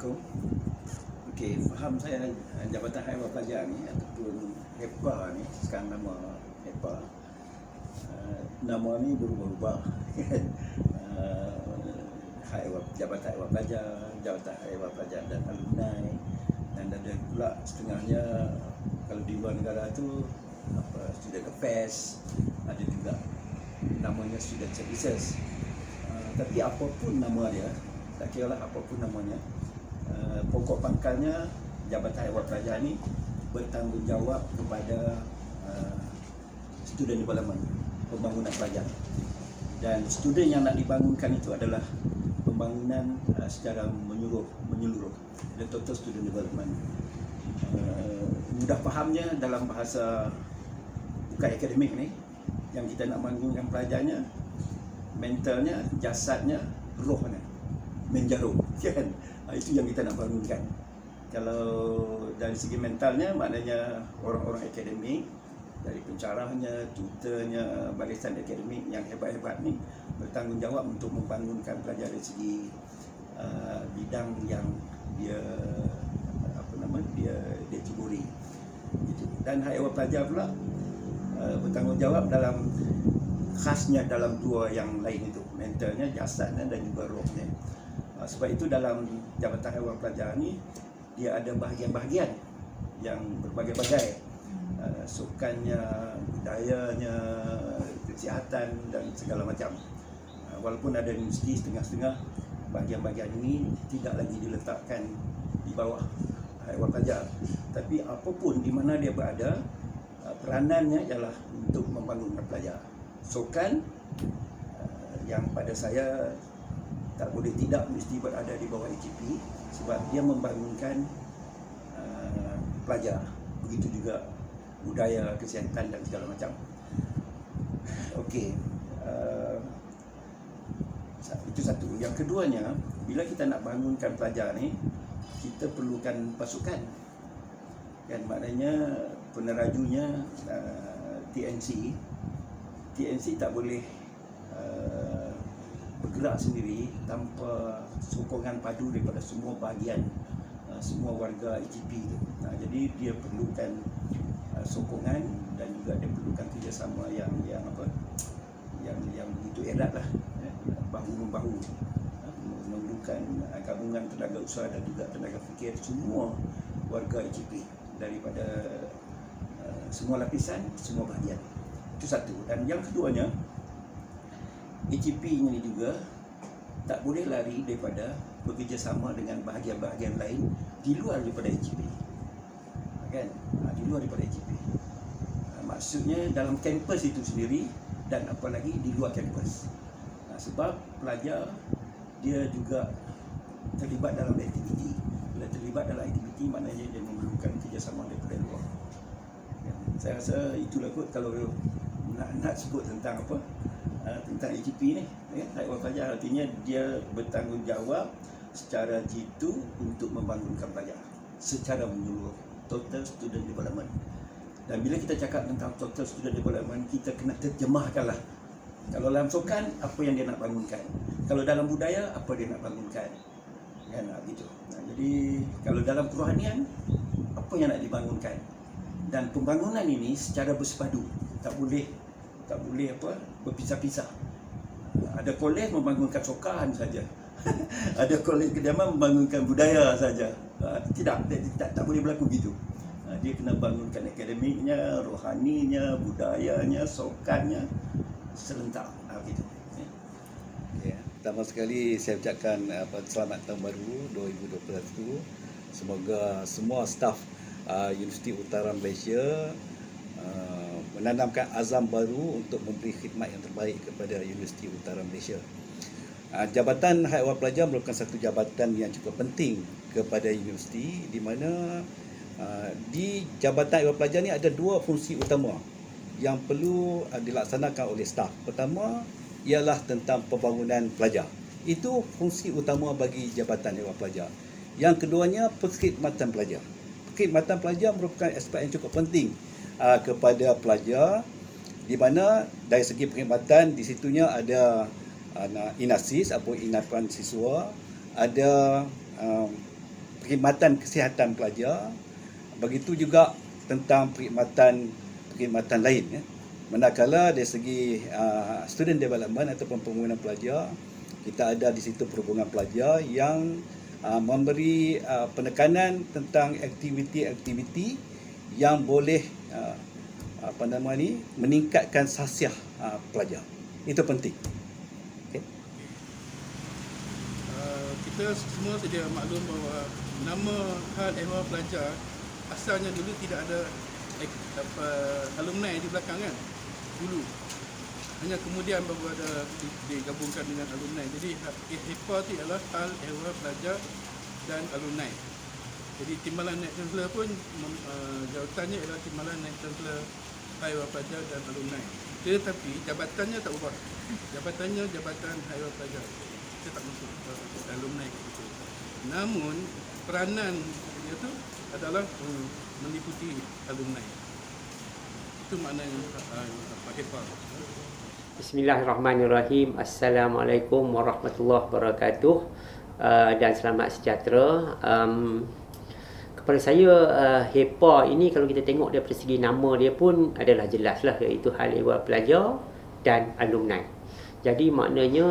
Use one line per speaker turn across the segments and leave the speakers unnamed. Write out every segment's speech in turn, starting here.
Assalamualaikum. Okey, faham saya Jabatan Haiwan Pelajar ni ataupun HEPA ni, sekarang nama HEPA. Nama ni berubah-ubah kan. Jabatan Haiwan Pelajar, Jabatan Haiwan Pelajar dan Alumni, dan ada pula setengahnya kalau di luar negara tu Student Affairs, ada juga namanya Student Services. Tapi apapun nama dia, tak kira lah apapun namanya, pokok pangkalnya Jabatan Haiwan Pelajar ni bertanggungjawab kepada student development, pembangunan pelajar. Dan student yang nak dibangunkan itu adalah pembangunan secara menyeluruh, the total student development. Mudah fahamnya dalam bahasa bukan akademik ni, yang kita nak bangunkan pelajarnya, mentalnya, jasadnya, rohnya menjarum kan. Itu yang kita nak bangunkan. Kalau dari segi mentalnya, maknanya orang-orang akademik, dari pencarahnya, tutornya, barisan akademik yang hebat-hebat ni bertanggungjawab untuk membangunkan pelajar dari segi bidang yang dia dia ceburi gitu. Dan haiwan pelajar pula bertanggungjawab dalam khasnya dalam dua yang lain itu, mentalnya, jasadnya dan juga rohnya. Sebab itu dalam Jabatan Haiwan Pelajar ni dia ada bahagian-bahagian yang berbagai-bagai, sukannya, budayanya, kesihatan dan segala macam. Walaupun ada universiti setengah-setengah, bahagian-bahagian ini tidak lagi diletakkan di bawah haiwan pelajar. Tapi apapun di mana dia berada, peranannya ialah untuk membangunkan pelajar. Sukan yang pada saya tak boleh tidak mesti berada di bawah AGP, sebab dia membangunkan pelajar. Begitu juga budaya, kesihatan dan segala macam. Okey, itu satu. Yang keduanya, bila kita nak bangunkan pelajar ni, kita perlukan pasukan. Kan, maknanya penerajunya TNC tak boleh bergerak sendiri tanpa sokongan padu daripada semua bahagian, semua warga AGP itu. Jadi dia perlukan sokongan dan juga dia perlukan kerjasama yang begitu erat lah, bahu-membahu, memerlukan gabungan tenaga usaha dan juga tenaga fikir semua warga AGP daripada semua lapisan, semua bahagian. Itu satu. Dan yang keduanya, AGP ini juga tak boleh lari daripada bekerjasama dengan bahagian-bahagian lain di luar daripada AGP, kan? Di luar daripada AGP, maksudnya dalam kampus itu sendiri dan apalagi di luar kampus. Sebab pelajar dia juga terlibat dalam aktiviti. Bila terlibat dalam aktiviti, maknanya dia memerlukan kerjasama daripada luar. Saya rasa itulah kot kalau nak sebut tentang tentang AGP ni, haiwan pelajar. Artinya dia bertanggungjawab secara jitu untuk membangunkan pelajar secara menyeluruh, total student development. Dan bila kita cakap tentang total student development, kita kena terjemahkanlah. Kalau dalam sukan, apa yang dia nak bangunkan. Kalau dalam budaya, apa dia nak bangunkan, kan, gitu. Jadi kalau dalam kerohanian, apa yang nak dibangunkan. Dan pembangunan ini secara bersepadu, tak boleh berpisah-pisah. Ada kolej membangunkan sukan saja. Ada kolej kediaman membangunkan budaya saja. Tak boleh berlaku gitu. Dia kena bangunkan akademiknya, rohaninya, budayanya, sukannya serentak, gitu.
Okay. Pertama sekali saya ucapkan selamat tahun baru 2021. Semoga semua staf Universiti Utara Malaysia menanamkan azam baru untuk memberi khidmat yang terbaik kepada Universiti Utara Malaysia. Jabatan Haiwan Pelajar merupakan satu jabatan yang cukup penting kepada universiti, di mana di Jabatan Haiwan Pelajar ni ada dua fungsi utama yang perlu dilaksanakan oleh staf. Pertama ialah tentang pembangunan pelajar. Itu fungsi utama bagi Jabatan Haiwan Pelajar. Yang keduanya, perkhidmatan pelajar. Perkhidmatan pelajar merupakan aspek yang cukup penting kepada pelajar, di mana dari segi perkhidmatan di situnya ada INASIS atau Inapan Siswa, ada perkhidmatan kesihatan pelajar, begitu juga tentang perkhidmatan lain. Manakala dari segi student development ataupun pembangunan pelajar, kita ada di situ perhubungan pelajar yang memberi penekanan tentang aktiviti-aktiviti yang boleh meningkatkan sahsiah pelajar. Itu penting. Okay.
Kita semua sedia maklum bahawa nama Hal Ehwal Pelajar asalnya dulu tidak ada alumni di belakang kan, dulu hanya kemudian baru ada digabungkan dengan alumni. Jadi HEPA itu adalah Hal Ehwal Pelajar dan Alumni. Jadi Timbalan Naib Chancellor pun jawatannya ialah Timbalan Naib Chancellor Hal Ehwal Pelajar dan Alumni. Tetapi jabatannya tak ubah. Jabatannya Jabatan Hal Ehwal Pelajar. Kita tak masuk alumni itu. Namun peranan dia tu adalah meliputi alumni. Itu maknanya HEPA.
Bismillahirrahmanirrahim. Assalamualaikum warahmatullahi wabarakatuh, dan selamat sejahtera. Kepada saya, HEPA ini kalau kita tengok daripada segi nama dia pun adalah jelaslah, iaitu Hal Ehwal Pelajar dan Alumni. Jadi maknanya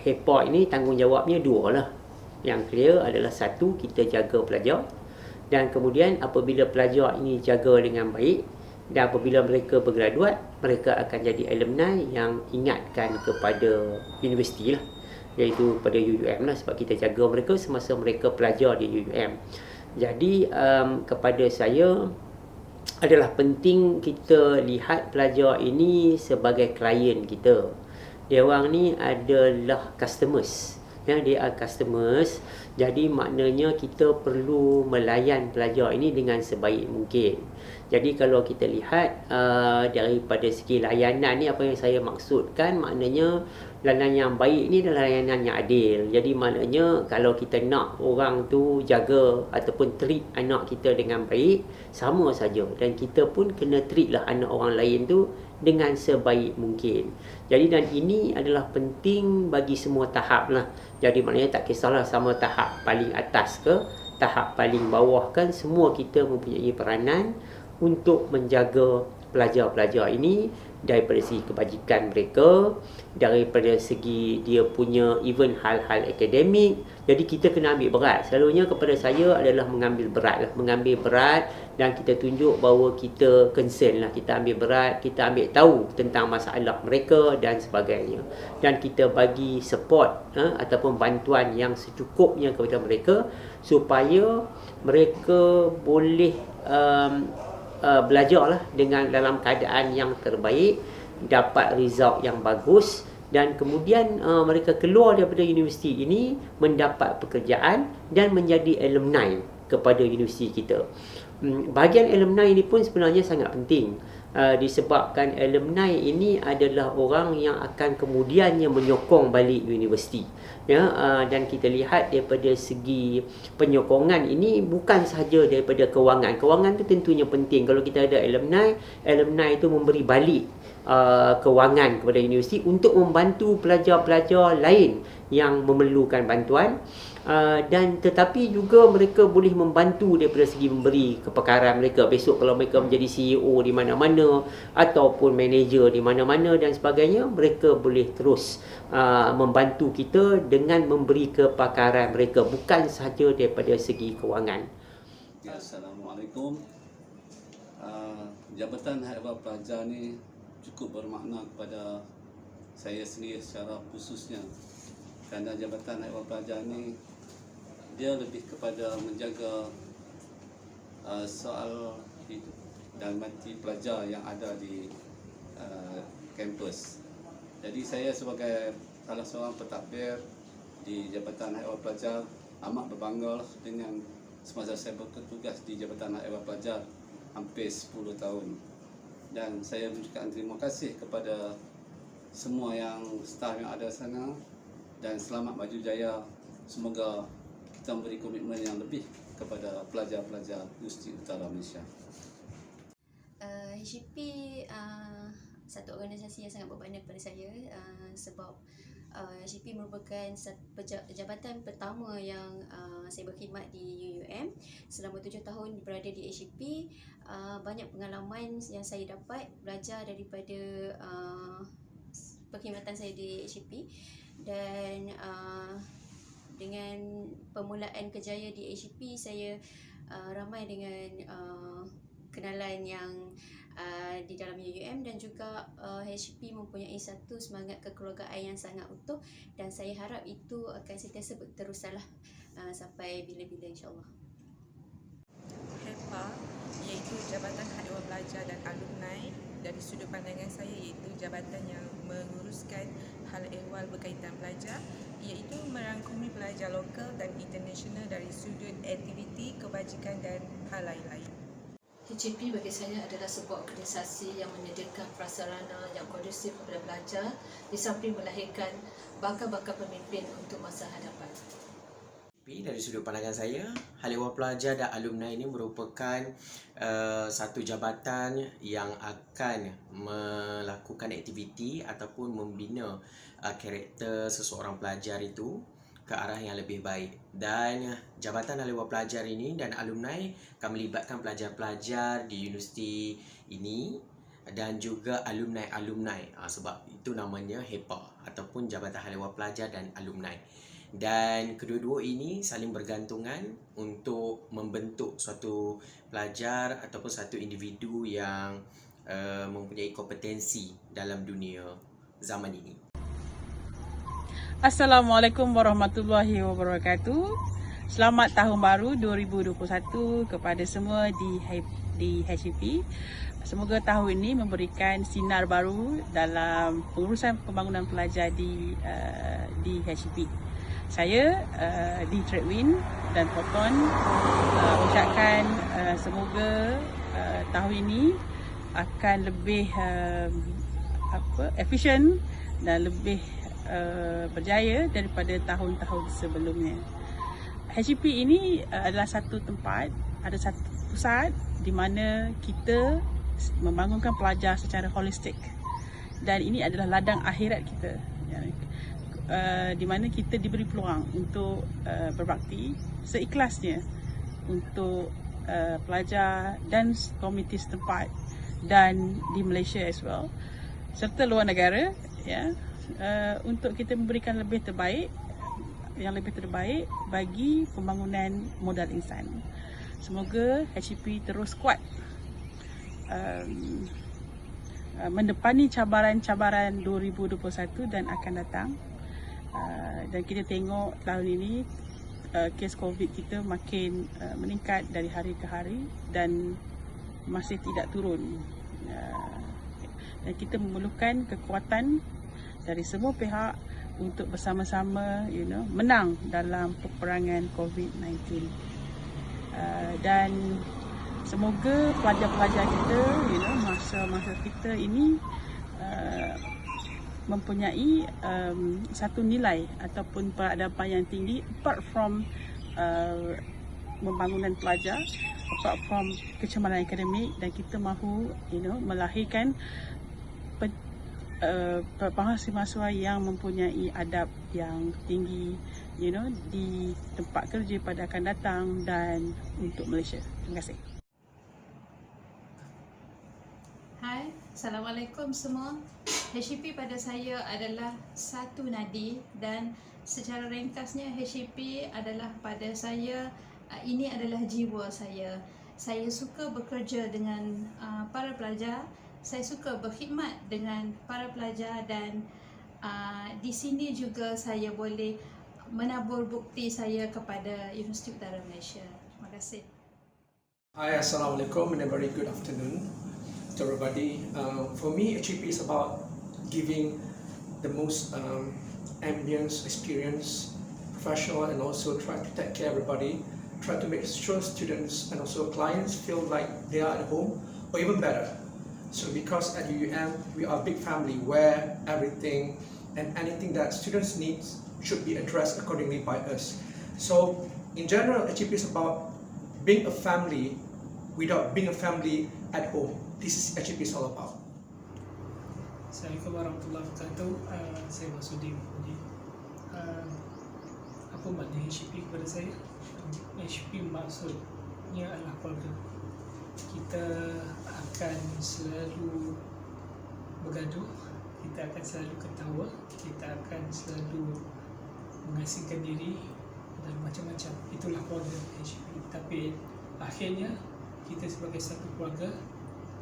HEPA ini tanggungjawabnya dua lah. Yang clear adalah satu, kita jaga pelajar, dan kemudian apabila pelajar ini jaga dengan baik dan apabila mereka bergraduat, mereka akan jadi alumni yang ingatkan kepada universiti lah, iaitu pada UUM lah, sebab kita jaga mereka semasa mereka pelajar di UUM. Jadi kepada saya adalah penting kita lihat pelajar ini sebagai klien kita. Dia orang ni adalah customers. Dia adalah customers. Jadi maknanya kita perlu melayan pelajar ini dengan sebaik mungkin. Jadi kalau kita lihat daripada segi layanan ni, apa yang saya maksudkan, maknanya layanan yang baik ni adalah layanan yang adil. Jadi maknanya kalau kita nak orang tu jaga ataupun treat anak kita dengan baik, sama saja. Dan kita pun kena treat lah anak orang lain tu dengan sebaik mungkin. Jadi dan ini adalah penting bagi semua tahap lah. Jadi maknanya tak kisahlah sama tahap paling atas ke tahap paling bawah, kan semua kita mempunyai peranan untuk menjaga pelajar-pelajar ini daripada segi kebajikan mereka, daripada segi dia punya even hal-hal akademik. Jadi kita kena ambil berat. Selalunya kepada saya adalah mengambil berat lah. Mengambil berat dan kita tunjuk bahawa kita concern lah. Kita ambil berat, kita ambil tahu tentang masalah mereka dan sebagainya. Dan kita bagi support ataupun bantuan yang secukupnya kepada mereka supaya mereka boleh belajarlah dengan dalam keadaan yang terbaik, dapat result yang bagus, dan kemudian mereka keluar daripada universiti ini mendapat pekerjaan dan menjadi alumni kepada universiti kita. Bahagian alumni ini pun sebenarnya sangat penting, disebabkan alumni ini adalah orang yang akan kemudiannya menyokong balik universiti. Dan kita lihat daripada segi penyokongan ini bukan sahaja daripada kewangan. Kewangan itu tentunya penting. Kalau kita ada alumni itu memberi balik kewangan kepada universiti untuk membantu pelajar-pelajar lain yang memerlukan bantuan. Dan tetapi juga mereka boleh membantu daripada segi memberi kepakaran mereka. Besok kalau mereka menjadi CEO di mana-mana ataupun manager di mana-mana dan sebagainya, mereka boleh terus membantu kita dengan memberi kepakaran mereka, bukan sahaja daripada segi kewangan.
Assalamualaikum. Jabatan Hal Ehwal Pelajar ni cukup bermakna kepada saya sendiri secara khususnya, kerana Jabatan Hal Ehwal Pelajar ni dia lebih kepada menjaga soal hidup dan mati pelajar yang ada di kampus. Jadi saya sebagai salah seorang pentadbir di Jabatan Hal Ehwal Pelajar amat berbangga dengan semasa saya bertugas di Jabatan Hal Ehwal Pelajar hampir 10 tahun. Dan saya mengucapkan terima kasih kepada semua yang staf yang ada sana, dan selamat maju jaya. Semoga kita memberi komitmen yang lebih kepada pelajar-pelajar Universiti Utara Malaysia.
HEP satu organisasi yang sangat bermakna kepada saya, sebab HEP merupakan jabatan pertama yang saya berkhidmat di UUM selama 7 tahun berada di HEP. Banyak pengalaman yang saya dapat belajar daripada perkhidmatan saya di HEP, dan dengan permulaan kerjaya di HEP, saya ramai dengan kenalan yang di dalam UUM, dan juga HEP mempunyai satu semangat kekeluargaan yang sangat utuh, dan saya harap itu akan sentiasa berterusanlah sampai bila-bila, insyaAllah.
HEPA iaitu Jabatan Hal Ehwal Pelajar dan Alumni. Dari sudut pandangan saya, iaitu jabatan yang menguruskan hal ehwal berkaitan pelajar, iaitu merangkumi pelajar lokal dan international dari sudut aktiviti, kebajikan dan hal lain-lain.
HEP bagi saya adalah sebuah organisasi yang menyediakan prasarana yang kondusif kepada pelajar, di samping melahirkan bakal-bakal pemimpin untuk masa hadapan.
Dari sudut pandangan saya, Hal Ehwal Pelajar dan Alumni ini merupakan satu jabatan yang akan melakukan aktiviti ataupun membina karakter seseorang pelajar itu ke arah yang lebih baik. Dan Jabatan Hal Ehwal Pelajar ini dan Alumni akan melibatkan pelajar-pelajar di universiti ini dan juga alumni-alumni, sebab itu namanya HEPA ataupun Jabatan Hal Ehwal Pelajar dan Alumni. Dan kedua-dua ini saling bergantungan untuk membentuk suatu pelajar ataupun satu individu yang mempunyai kompetensi dalam dunia zaman ini.
Assalamualaikum warahmatullahi wabarakatuh. Selamat Tahun Baru 2021 kepada semua di HEP. Semoga tahun ini memberikan sinar baru dalam pengurusan pembangunan pelajar di HEP. Saya di Tradewin dan Proton ucapkan semoga tahun ini akan lebih efisien dan lebih berjaya daripada tahun-tahun sebelumnya. HEP ini adalah satu tempat, ada satu pusat di mana kita membangunkan pelajar secara holistik, dan ini adalah ladang akhirat kita, di mana kita diberi peluang untuk berbakti seikhlasnya untuk pelajar dan komuniti setempat dan di Malaysia as well, serta luar negara, untuk kita memberikan yang lebih terbaik bagi pembangunan modal insan. Semoga HEP terus kuat mendepani cabaran-cabaran 2021 dan akan datang. Dan kita tengok tahun ini kes COVID kita makin meningkat dari hari ke hari dan masih tidak turun. Dan kita memerlukan kekuatan dari semua pihak untuk bersama-sama menang dalam peperangan COVID-19. Dan semoga pelajar-pelajar kita, masa-masa kita ini mempunyai satu nilai ataupun peradaban yang tinggi, apart from pembangunan pelajar, apart from kecemaran akademik, dan kita mahu melahirkan mahasiswa yang mempunyai adab yang tinggi di tempat kerja pada akan datang dan untuk Malaysia. Terima kasih.
Hai, Assalamualaikum semua. HEP pada saya adalah satu nadi, dan secara ringkasnya HEP adalah pada saya, ini adalah jiwa saya. Saya suka bekerja dengan para pelajar, saya suka berkhidmat dengan para pelajar, dan di sini juga saya boleh menabur bukti saya kepada Universiti Utara Malaysia. Terima kasih.
Hi, Assalamualaikum and a very good afternoon to everybody. For me, HEP is about giving the most ambience, experience, professional, and also try to take care of everybody. Try to make sure students and also clients feel like they are at home, or even better. So because at UUM, we are a big family where everything and anything that students need should be addressed accordingly by us. So in general, HEP is about being a family without being a family at home. This is HEP is all about.
Assalamualaikum warahmatullahi wabarakatuh. Saya Masudi. Apa makna HEP kepada saya? HP maksudnya adalah keluarga. Kita akan selalu bergaduh, kita akan selalu ketawa, kita akan selalu mengasingkan diri dan macam-macam. Itulah keluarga HP. Tapi akhirnya kita sebagai satu keluarga,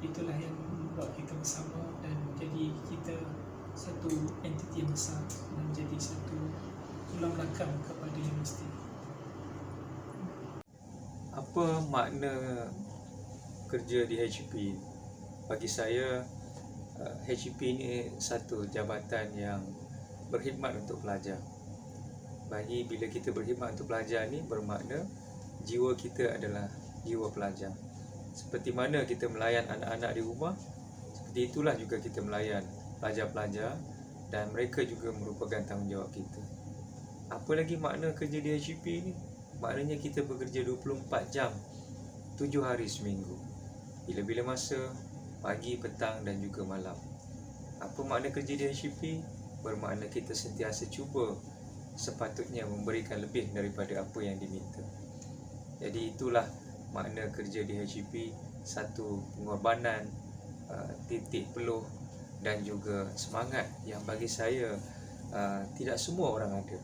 itulah yang membuat kita bersama dan jadi kita satu entiti yang besar dan menjadi satu tulang belakang kepada universiti.
Apa makna kerja di HP? Bagi saya, HP ini satu jabatan yang berkhidmat untuk pelajar. Bagi bila kita berkhidmat untuk pelajar ni bermakna jiwa kita adalah jiwa pelajar. Seperti mana kita melayan anak-anak di rumah, seperti itulah juga kita melayan pelajar-pelajar dan mereka juga merupakan tanggungjawab kita. Apa lagi makna kerja di HP ni? Maknanya kita bekerja 24 jam, 7 hari seminggu. Bila-bila masa, pagi, petang dan juga malam. Apa makna kerja di HP? Bermakna kita sentiasa cuba sepatutnya memberikan lebih daripada apa yang diminta. Jadi itulah makna kerja di HP, satu pengorbanan, titik peluh dan juga semangat yang bagi saya tidak semua orang ada.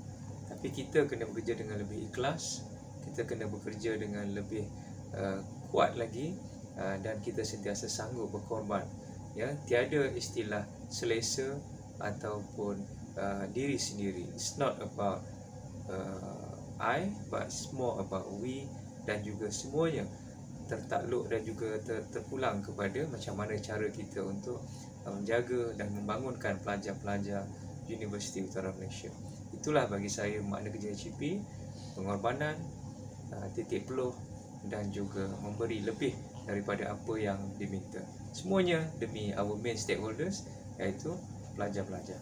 Tapi kita kena bekerja dengan lebih ikhlas, kita kena bekerja dengan lebih kuat lagi dan kita sentiasa sanggup berkorban. Ya, tiada istilah selesa ataupun diri sendiri. It's not about I, but it's more about we, dan juga semuanya tertakluk dan juga terpulang kepada macam mana cara kita untuk menjaga dan membangunkan pelajar-pelajar Universiti Utara Malaysia. Itulah bagi saya makna kerja HP, pengorbanan, titik peluh dan juga memberi lebih daripada apa yang diminta. Semuanya demi our main stakeholders, iaitu pelajar-pelajar.